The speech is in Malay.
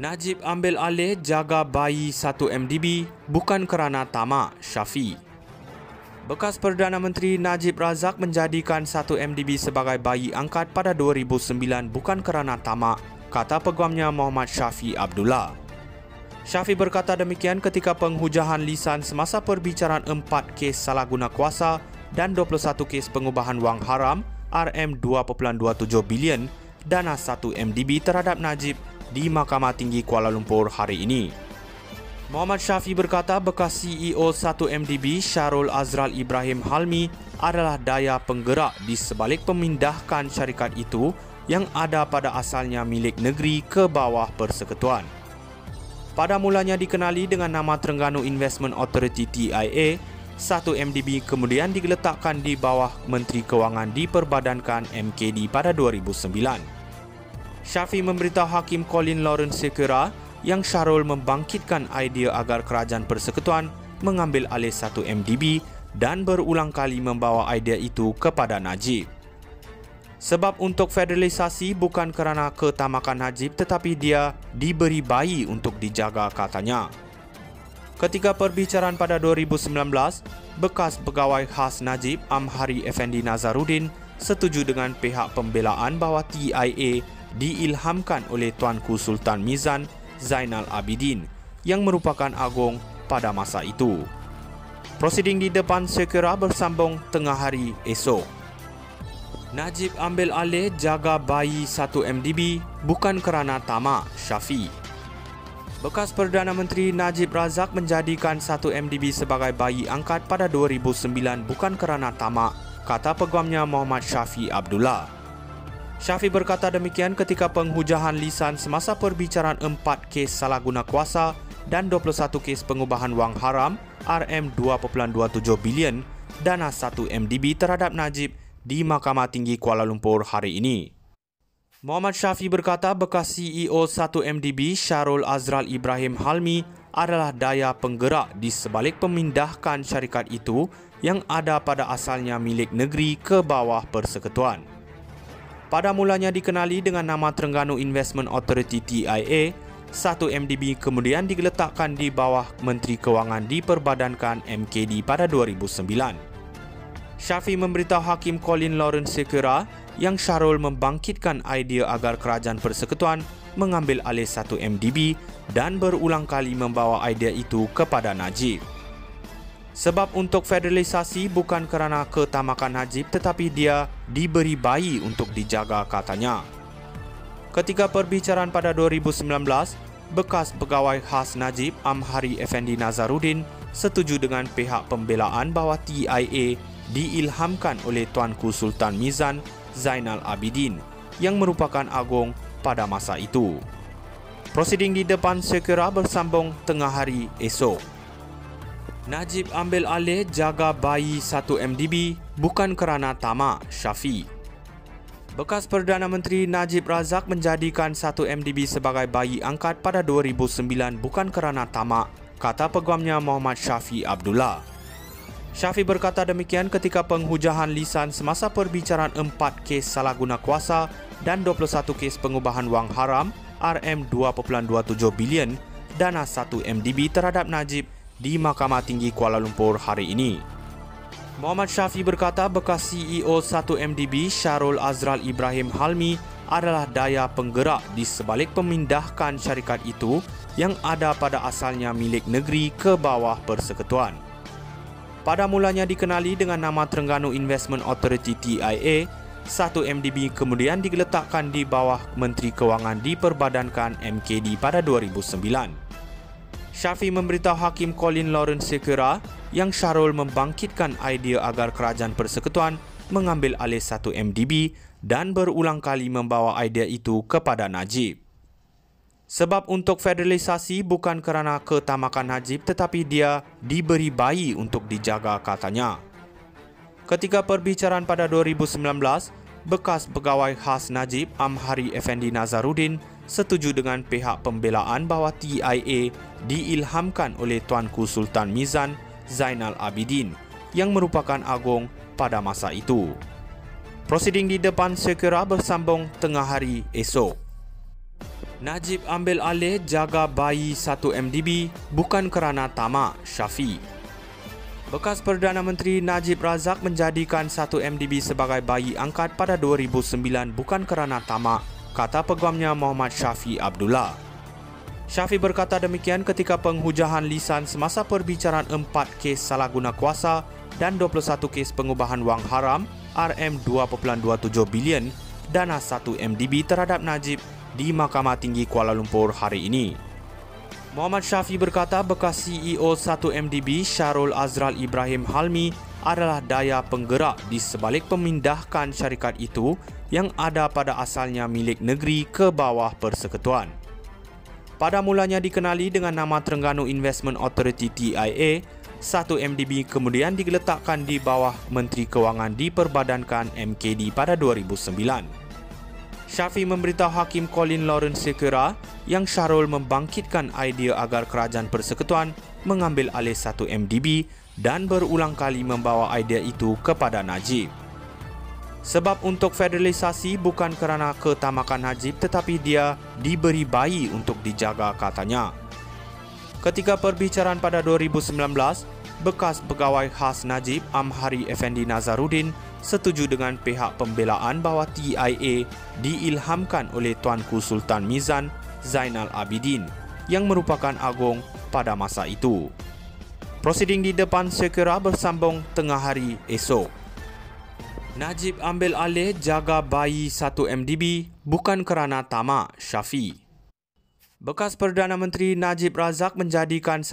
Najib ambil alih jaga bayi 1 MDB bukan kerana tamak, Syafi. Bekas Perdana Menteri Najib Razak menjadikan 1 MDB sebagai bayi angkat pada 2009 bukan kerana tamak, kata peguamnya Muhammad Syafi Abdullah. Syafi berkata demikian ketika penghujahan lisan semasa perbicaraan 4 kes salah guna kuasa dan 21 kes pengubahan wang haram RM2.27 bilion dana 1 MDB terhadap Najib di Mahkamah Tinggi Kuala Lumpur hari ini. Muhammad Syafi berkata bekas CEO 1 MDB Syarul Azral Ibrahim Halmi adalah daya penggerak di sebalik pemindahkan syarikat itu yang ada pada asalnya milik negeri ke bawah persekutuan. Pada mulanya dikenali dengan nama Terengganu Investment Authority TIA, 1 MDB kemudian diletakkan di bawah Menteri Kewangan diperbadankan MKD pada 2009. Syafi memberitahu Hakim Colin Lawrence Sekera yang Syarul membangkitkan idea agar kerajaan persekutuan mengambil alih 1 MDB dan berulang kali membawa idea itu kepada Najib. Sebab untuk federalisasi bukan kerana ketamakan Najib tetapi dia diberi bayi untuk dijaga, katanya. Ketika perbicaraan pada 2019, bekas pegawai khas Najib Amhari Effendi Nazaruddin setuju dengan pihak pembelaan bahawa TIA diilhamkan oleh Tuanku Sultan Mizan Zainal Abidin yang merupakan agung pada masa itu. Prosiding di depan Sekera bersambung tengah hari esok. Najib ambil alih jaga bayi 1 MDB bukan kerana tamak, Syafi. Bekas Perdana Menteri Najib Razak menjadikan 1 MDB sebagai bayi angkat pada 2009 bukan kerana tamak, kata peguamnya Muhammad Syafi Abdullah. Syafi berkata demikian ketika penghujahan lisan semasa perbicaraan 4 kes salah guna kuasa dan 21 kes pengubahan wang haram RM2.27 bilion dana 1 MDB terhadap Najib di Mahkamah Tinggi Kuala Lumpur hari ini. Muhammad Syafi berkata bekas CEO 1 MDB Syarul Azral Ibrahim Halmi adalah daya penggerak di sebalik pemindahkan syarikat itu yang ada pada asalnya milik negeri ke bawah persekutuan. Pada mulanya dikenali dengan nama Terengganu Investment Authority TIA, 1 MDB kemudian diletakkan di bawah Menteri Kewangan diperbadankan MKD pada 2009. Syafi memberitahu Hakim Colin Lawrence Sekera yang Syarul membangkitkan idea agar kerajaan persekutuan mengambil alih 1 MDB dan berulang kali membawa idea itu kepada Najib. Sebab untuk federalisasi bukan kerana ketamakan Najib tetapi dia diberi bayi untuk dijaga, katanya. Ketika perbicaraan pada 2019, bekas pegawai khas Najib Amhari Effendi Nazaruddin setuju dengan pihak pembelaan bahawa TIA diilhamkan oleh Tuanku Sultan Mizan Zainal Abidin yang merupakan agung pada masa itu. Prosiding di depan Sekera bersambung tengah hari esok. Najib ambil alih jaga bayi 1 MDB bukan kerana tamak, Syafi. Bekas Perdana Menteri Najib Razak menjadikan 1 MDB sebagai bayi angkat pada 2009 bukan kerana tamak, kata peguamnya Muhammad Syafi Abdullah. Syafi berkata demikian ketika penghujahan lisan semasa perbicaraan 4 kes salah guna kuasa dan 21 kes pengubahan wang haram RM2.27 bilion dana 1 MDB terhadap Najib di Mahkamah Tinggi Kuala Lumpur hari ini. Muhammad Syafi berkata bekas CEO 1 MDB Syarul Azral Ibrahim Halmi adalah daya penggerak di sebalik pemindahkan syarikat itu yang ada pada asalnya milik negeri ke bawah persekutuan. Pada mulanya dikenali dengan nama Terengganu Investment Authority TIA, 1 MDB kemudian diletakkan di bawah Menteri Kewangan diperbadankan MKD pada 2009. Syafi memberitahu Hakim Colin Lawrence Sekera yang Syarul membangkitkan idea agar kerajaan persekutuan mengambil alih 1 MDB dan berulang kali membawa idea itu kepada Najib. Sebab untuk federalisasi bukan kerana ketamakan Najib tetapi dia diberi bayi untuk dijaga, katanya. Ketika perbicaraan pada 2019, bekas pegawai khas Najib Amhari Effendi Nazaruddin setuju dengan pihak pembelaan bahawa TIA diilhamkan oleh Tuanku Sultan Mizan Zainal Abidin yang merupakan agung pada masa itu. Prosiding di depan Sekera bersambung tengah hari esok. Najib ambil alih jaga bayi 1 MDB bukan kerana tamak, Syafi. Bekas Perdana Menteri Najib Razak menjadikan 1 MDB sebagai bayi angkat pada 2009 bukan kerana tamak, kata peguamnya Muhammad Syafi Abdullah. Syafi berkata demikian ketika penghujahan lisan semasa perbicaraan 4 kes salah guna kuasa dan 21 kes pengubahan wang haram RM2.27 bilion dana 1 MDB terhadap Najib di Mahkamah Tinggi Kuala Lumpur hari ini. Muhammad Syafi berkata bekas CEO 1 MDB Syarul Azral Ibrahim Halmi adalah daya penggerak di sebalik pemindahkan syarikat itu yang ada pada asalnya milik negeri ke bawah persekutuan. Pada mulanya dikenali dengan nama Terengganu Investment Authority TIA, 1 MDB kemudian diletakkan di bawah Menteri Kewangan diperbadankan MKD pada 2009. Syafi memberitahu Hakim Colin Lawrence Sekera yang Syarul membangkitkan idea agar kerajaan persekutuan mengambil alih 1 MDB dan berulang kali membawa idea itu kepada Najib. Sebab untuk federalisasi bukan kerana ketamakan Najib tetapi dia diberi bayi untuk dijaga, katanya. Ketika perbicaraan pada 2019, bekas pegawai khas Najib Amhari Effendi Nazaruddin setuju dengan pihak pembelaan bahawa TIA diilhamkan oleh Tuanku Sultan Mizan Zainal Abidin yang merupakan agung pada masa itu. Prosiding di depan Sekera bersambung tengah hari esok. Najib ambil alih jaga bayi 1 MDB bukan kerana tamak, Syafi. Bekas Perdana Menteri Najib Razak menjadikan